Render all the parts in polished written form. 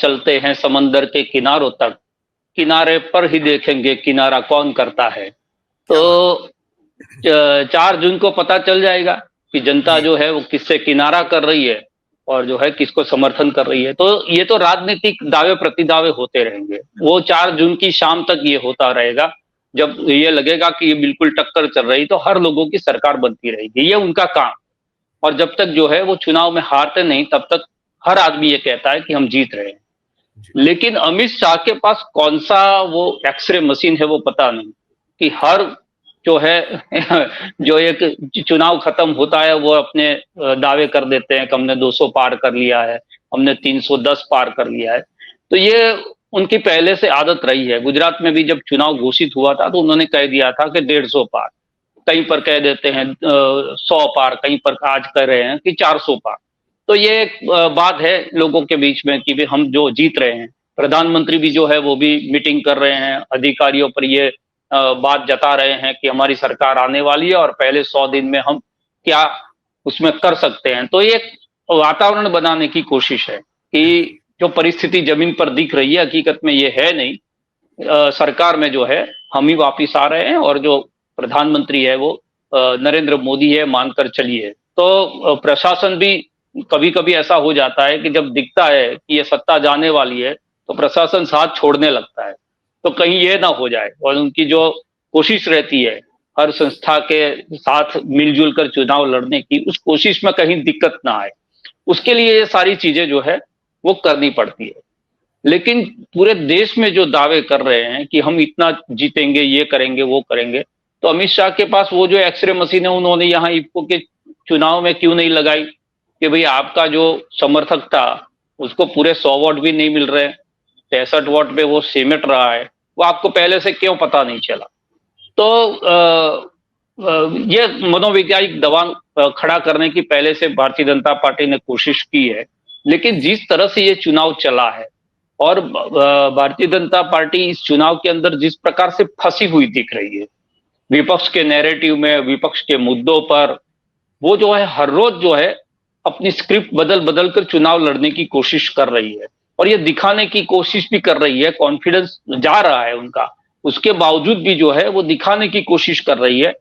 चलते हैं समंदर के किनारों तक, किनारे पर ही देखेंगे किनारा कौन करता है। तो 4 जून को पता चल जाएगा कि जनता जो है वो किससे किनारा कर रही है और जो है किसको समर्थन कर रही है। तो ये तो राजनीतिक दावे प्रतिदावे होते रहेंगे, वो 4 जून की शाम तक ये होता रहेगा। जब ये लगेगा कि ये बिल्कुल टक्कर चल रही तो हर लोगों की सरकार बनती रहेगी, ये उनका काम। और जब तक जो है वो चुनाव में हारते नहीं तब तक हर आदमी ये कहता है कि हम जीत रहे हैं। लेकिन अमित शाह के पास कौन सा वो एक्सरे मशीन है वो पता नहीं, कि हर जो है जो एक चुनाव खत्म होता है वो अपने दावे कर देते हैं कि हमने 200 पार कर लिया है, हमने 310 पार कर लिया है। तो ये उनकी पहले से आदत रही है। गुजरात में भी जब चुनाव घोषित हुआ था तो उन्होंने कह दिया था कि 150 पार, कहीं पर कह देते हैं 100 पार, कहीं पर आज कह रहे हैं कि 400 पार। तो ये एक बात है लोगों के बीच में कि हम जो जीत रहे हैं। प्रधानमंत्री भी जो है वो भी मीटिंग कर रहे हैं, अधिकारियों पर ये बात जता रहे हैं कि हमारी सरकार आने वाली है और पहले 100 दिन में हम क्या उसमें कर सकते हैं। तो ये वातावरण बनाने की कोशिश है कि जो परिस्थिति जमीन पर दिख रही है हकीकत में ये है नहीं। सरकार में जो है हम ही वापिस आ रहे हैं और जो प्रधानमंत्री है वो नरेंद्र मोदी है, मानकर चलिए। तो प्रशासन भी कभी कभी ऐसा हो जाता है कि जब दिखता है कि ये सत्ता जाने वाली है तो प्रशासन साथ छोड़ने लगता है। तो कहीं ये ना हो जाए, और उनकी जो कोशिश रहती है हर संस्था के साथ मिलजुल कर चुनाव लड़ने की, उस कोशिश में कहीं दिक्कत ना आए, उसके लिए ये सारी चीजें जो है वो करनी पड़ती है। लेकिन पूरे देश में जो दावे कर रहे हैं कि हम इतना जीतेंगे, ये करेंगे, वो करेंगे, तो अमित शाह के पास वो जो एक्सरे मशीन है उन्होंने यहाँ इफ्को के चुनाव में क्यों नहीं लगाई कि भाई आपका जो समर्थक था उसको पूरे 100 वोट भी नहीं मिल रहे, 63 वोट पे वो सिमट रहा है, वो आपको पहले से क्यों पता नहीं चला। तो ये मनोवैज्ञानिक दबाव खड़ा करने की पहले से भारतीय जनता पार्टी ने कोशिश की है। लेकिन जिस तरह से ये चुनाव चला है और भारतीय जनता पार्टी इस चुनाव के अंदर जिस प्रकार से फंसी हुई दिख रही है, विपक्ष के नैरेटिव में, विपक्ष के मुद्दों पर, वो जो है हर रोज जो है अपनी स्क्रिप्ट बदल बदल कर चुनाव लड़ने की कोशिश कर रही है और ये दिखाने की कोशिश भी कर रही है, कॉन्फिडेंस जा रहा है उनका, उसके बावजूद भी जो है वो दिखाने की कोशिश कर रही है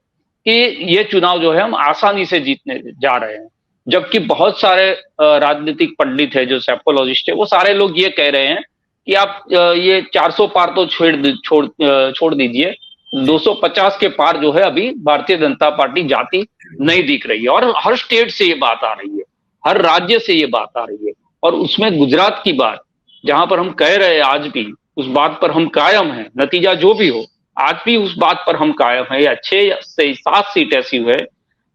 कि ये चुनाव जो है हम आसानी से जीतने जा रहे हैं। जबकि बहुत सारे राजनीतिक पंडित है, जो सेपोलॉजिस्ट है, वो सारे लोग ये कह रहे हैं कि आप ये 400 पार तो छोड़ दीजिए, 250 के पार जो है अभी भारतीय जनता पार्टी जाती नहीं दिख रही है। और हर स्टेट से ये बात आ रही है, हर राज्य से ये बात आ रही है। और उसमें गुजरात की बात जहां पर हम कह रहे हैं आज भी उस बात पर हम कायम हैं, नतीजा जो भी हो आज भी उस बात पर हम कायम हैं। या 6 से 7 सीट ऐसी है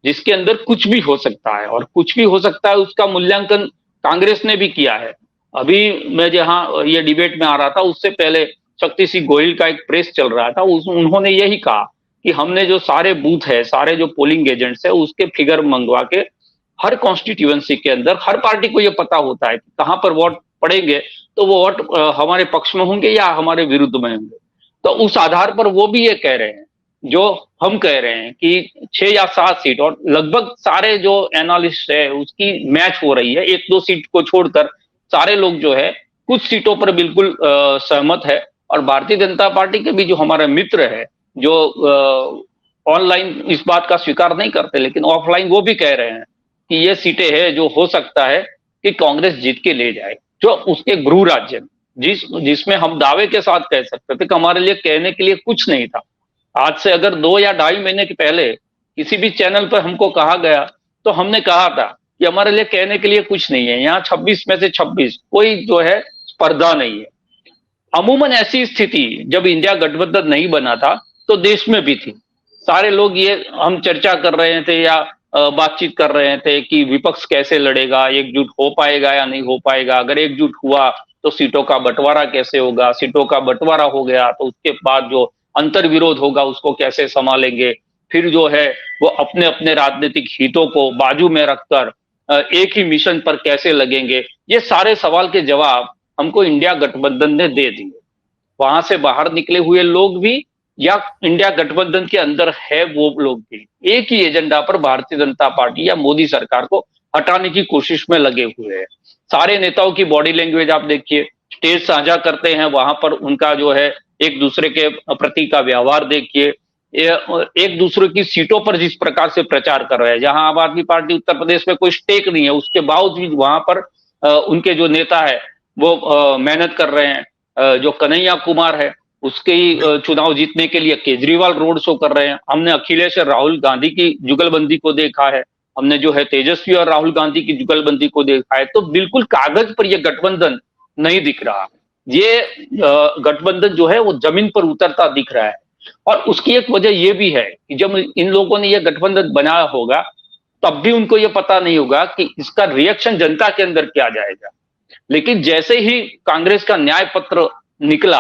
जिसके अंदर कुछ भी हो सकता है, और कुछ भी हो सकता है उसका मूल्यांकन कांग्रेस ने भी किया है। अभी मैं जहां ये डिबेट में आ रहा था उससे पहले शक्ति सिंह गोहिल का एक प्रेस चल रहा था, उन्होंने यही कहा कि हमने जो सारे बूथ है, सारे जो पोलिंग एजेंट्स है, उसके फिगर मंगवा के हर कॉन्स्टिट्यूएंसी के अंदर हर पार्टी को ये पता होता है कि कहां पर वोट पड़ेंगे तो वो वोट हमारे पक्ष में होंगे या हमारे विरुद्ध में होंगे। तो उस आधार पर वो भी ये कह रहे हैं जो हम कह रहे हैं कि 6 या 7 सीट, और लगभग सारे जो एनालिस्ट है उसकी मैच हो रही है, 1-2 सीट को छोड़कर सारे लोग जो है कुछ सीटों पर बिल्कुल सहमत है। और भारतीय जनता पार्टी के भी जो हमारे मित्र है, जो ऑनलाइन इस बात का स्वीकार नहीं करते लेकिन ऑफलाइन वो भी कह रहे हैं कि ये सीटें हैं जो हो सकता है कि कांग्रेस जीत के ले जाए, जो उसके गृह राज्य में, जिसमें हम दावे के साथ कह सकते थे कि हमारे लिए कहने के लिए कुछ नहीं था। आज से अगर 2 या 2.5 महीने के पहले किसी भी चैनल पर हमको कहा गया तो हमने कहा था कि हमारे लिए कहने के लिए कुछ नहीं है, यहाँ 26 में से 26 कोई जो है स्पर्धा नहीं है। अमूमन ऐसी स्थिति जब इंडिया गठबंधन नहीं बना था तो देश में भी थी। सारे लोग ये हम चर्चा कर रहे थे या बातचीत कर रहे थे कि विपक्ष कैसे लड़ेगा, एकजुट हो पाएगा या नहीं हो पाएगा, अगर एकजुट हुआ तो सीटों का बंटवारा कैसे होगा, सीटों का बंटवारा हो गया तो उसके बाद जो अंतर विरोध होगा उसको कैसे संभालेंगे, फिर जो है वो अपने अपने राजनीतिक हितों को बाजू में रखकर एक ही मिशन पर कैसे लगेंगे। ये सारे सवाल के जवाब हमको इंडिया गठबंधन ने दे दिए। वहां से बाहर निकले हुए लोग भी या इंडिया गठबंधन के अंदर है वो लोग भी एक ही एजेंडा पर भारतीय जनता पार्टी या मोदी सरकार को हटाने की कोशिश में लगे हुए हैं। सारे नेताओं की बॉडी लैंग्वेज आप देखिए, स्टेज साझा करते हैं, वहां पर उनका जो है एक दूसरे के प्रति का व्यवहार देखिए, एक दूसरे की सीटों पर जिस प्रकार से प्रचार कर रहे हैं, जहां आम आदमी पार्टी उत्तर प्रदेश में कोई स्टेक नहीं है, उसके बावजूद वहां पर उनके जो नेता है वो मेहनत कर रहे हैं। जो कन्हैया कुमार है उसके ही चुनाव जीतने के लिए केजरीवाल रोड शो कर रहे हैं। हमने अखिलेश और राहुल गांधी की जुगलबंदी को देखा है, हमने जो है तेजस्वी और राहुल गांधी की जुगलबंदी को देखा है। तो बिल्कुल कागज पर यह गठबंधन नहीं दिख रहा, ये गठबंधन जो है वो जमीन पर उतरता दिख रहा है। और उसकी एक वजह यह भी है कि जब इन लोगों ने यह गठबंधन बनाया होगा तब भी उनको यह पता नहीं होगा कि इसका रिएक्शन जनता के अंदर क्या जाएगा। लेकिन जैसे ही कांग्रेस का न्याय पत्र निकला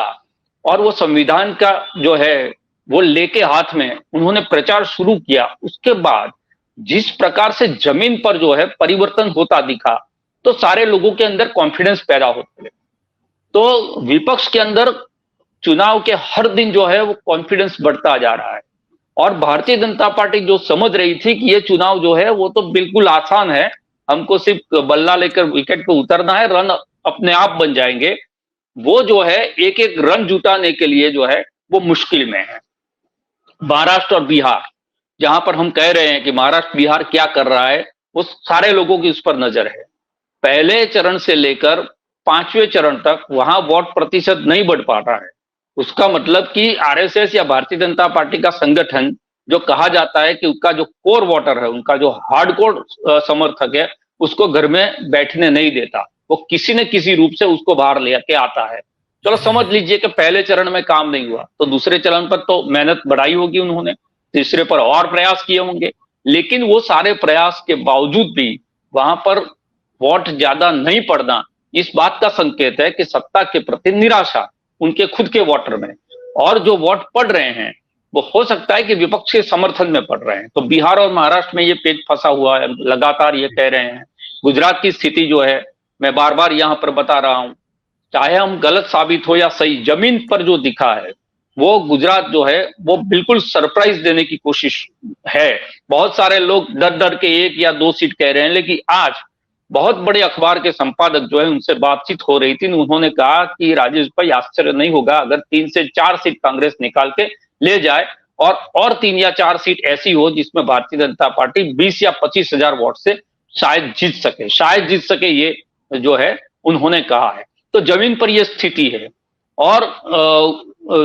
और वो संविधान का जो है वो लेके हाथ में उन्होंने प्रचार शुरू किया, उसके बाद जिस प्रकार से जमीन पर जो है परिवर्तन होता दिखा, तो सारे लोगों के अंदर कॉन्फिडेंस पैदा होते गए। तो विपक्ष के अंदर चुनाव के हर दिन जो है वो कॉन्फिडेंस बढ़ता जा रहा है। और भारतीय जनता पार्टी जो समझ रही थी कि ये चुनाव जो है वो तो बिल्कुल आसान है, हमको सिर्फ बल्ला लेकर विकेट पे उतरना है, रन अपने आप बन जाएंगे, वो जो है एक एक रन जुटाने के लिए जो है वो मुश्किल में है। महाराष्ट्र और बिहार, जहां पर हम कह रहे हैं कि महाराष्ट्र बिहार क्या कर रहा है, वो सारे लोगों की उस पर नजर है। पहले चरण से लेकर 5वें चरण तक वहां वोट प्रतिशत नहीं बढ़ पा रहा है। उसका मतलब कि आरएसएस या भारतीय जनता पार्टी का संगठन जो कहा जाता है कि उसका जो कोर वोटर है, उनका जो हार्डकोर समर्थक है, उसको घर में बैठने नहीं देता, वो किसी न किसी रूप से उसको बाहर लेके आता है। चलो समझ लीजिए कि पहले चरण में काम नहीं हुआ तो दूसरे चरण पर तो मेहनत बढ़ाई होगी उन्होंने, तीसरे पर और प्रयास किए होंगे, लेकिन वो सारे प्रयास के बावजूद भी वहां पर वोट ज्यादा नहीं पड़ना इस बात का संकेत है कि सत्ता के प्रति निराशा उनके खुद के वोटर में, और जो वोट पड़ रहे हैं वो हो सकता है कि विपक्ष के समर्थन में पड़ रहे हैं। तो बिहार और महाराष्ट्र में ये पेच फंसा हुआ है, लगातार ये कह रहे हैं। गुजरात की स्थिति जो है मैं बार बार यहां पर बता रहा हूं, चाहे हम गलत साबित हो या सही, जमीन पर जो दिखा है वो गुजरात जो है वो बिल्कुल सरप्राइज देने की कोशिश है। बहुत सारे लोग डर डर के 1 या 2 सीट कह रहे हैं, लेकिन आज बहुत बड़े अखबार के संपादक जो है उनसे बातचीत हो रही थी, उन्होंने कहा कि राजेश भाई आश्चर्य नहीं होगा अगर 3 से 4 सीट कांग्रेस निकाल के ले जाए और 3 या 4 सीट ऐसी हो जिसमें भारतीय जनता पार्टी 20 या 25 हजार वोट से शायद जीत सके, ये जो है उन्होंने कहा है। तो जमीन पर यह स्थिति है। और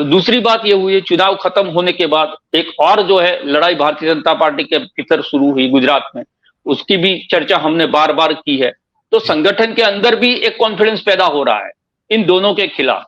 दूसरी बात यह हुई, चुनाव खत्म होने के बाद एक और जो है लड़ाई भारतीय जनता पार्टी के भीतर शुरू हुई गुजरात में, उसकी भी चर्चा हमने बार बार की है। तो संगठन के अंदर भी एक कॉन्फिडेंस पैदा हो रहा है इन दोनों के खिलाफ।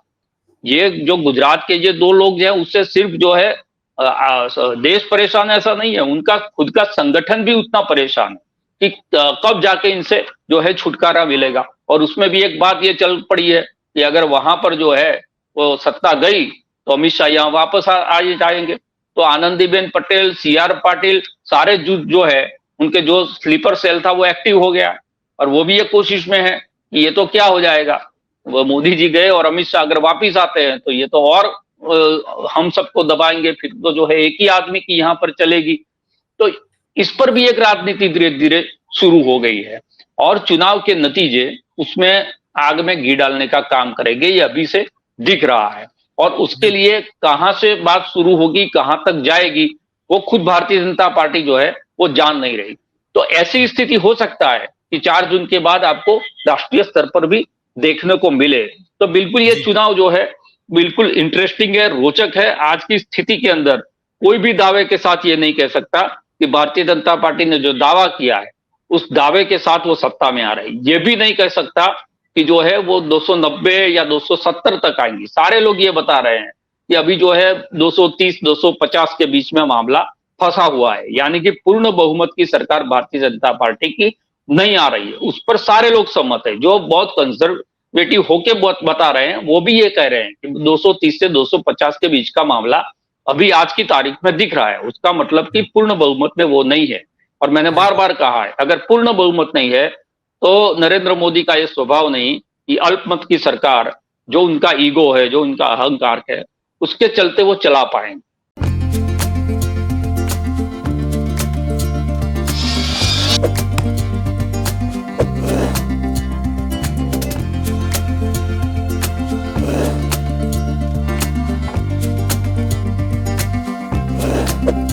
ये जो गुजरात के ये 2 लोग जो है उससे सिर्फ जो है देश परेशान ऐसा नहीं है, उनका खुद का संगठन भी उतना परेशान है कि कब जाके इनसे जो है छुटकारा मिलेगा। और उसमें भी एक बात ये चल पड़ी है कि अगर वहां पर जो है वो सत्ता गई तो अमित शाह यहाँ वापस आ जाएंगे, तो आनंदीबेन पटेल, CR पाटिल सारे जो है उनके जो स्लीपर सेल था वो एक्टिव हो गया। और वो भी ये कोशिश में है कि ये तो क्या हो जाएगा, वो मोदी जी गए और अमित शाह अगर वापिस आते हैं तो ये तो और हम सबको दबाएंगे, फिर तो जो है एक ही आदमी की यहाँ पर चलेगी। तो इस पर भी एक राजनीति धीरे धीरे शुरू हो गई है और चुनाव के नतीजे उसमें आग में घी डालने का काम करेंगे, ये अभी से दिख रहा है। और उसके लिए कहां से बात शुरू होगी, कहां तक जाएगी, वो खुद भारतीय जनता पार्टी जो है वो जान नहीं रही। तो ऐसी स्थिति हो सकता है कि 4 जून के बाद आपको राष्ट्रीय स्तर पर भी देखने को मिले। तो बिल्कुल ये चुनाव जो है बिल्कुल इंटरेस्टिंग है, रोचक है। आज की स्थिति के अंदर कोई भी दावे के साथ ये नहीं कह सकता कि भारतीय जनता पार्टी ने जो दावा किया है उस दावे के साथ वो सत्ता में आ रही। ये भी नहीं कह सकता कि जो है वो 290 या 270 तक आएंगी। सारे लोग ये बता रहे हैं कि अभी जो है 230-250 के बीच में मामला फंसा हुआ है, यानी कि पूर्ण बहुमत की सरकार भारतीय जनता पार्टी की नहीं आ रही है। उस पर सारे लोग सहमत है। जो बहुत कंजर्वेटिव होके बता रहे हैं वो भी ये कह रहे हैं कि 230 से 250 के बीच का मामला अभी आज की तारीख में दिख रहा है। उसका मतलब कि पूर्ण बहुमत में वो नहीं है। और मैंने बार बार कहा है, अगर पूर्ण बहुमत नहीं है तो नरेंद्र मोदी का ये स्वभाव नहीं कि अल्पमत की सरकार, जो उनका ईगो है, जो उनका अहंकार है, उसके चलते वो चला पाएंगे। है।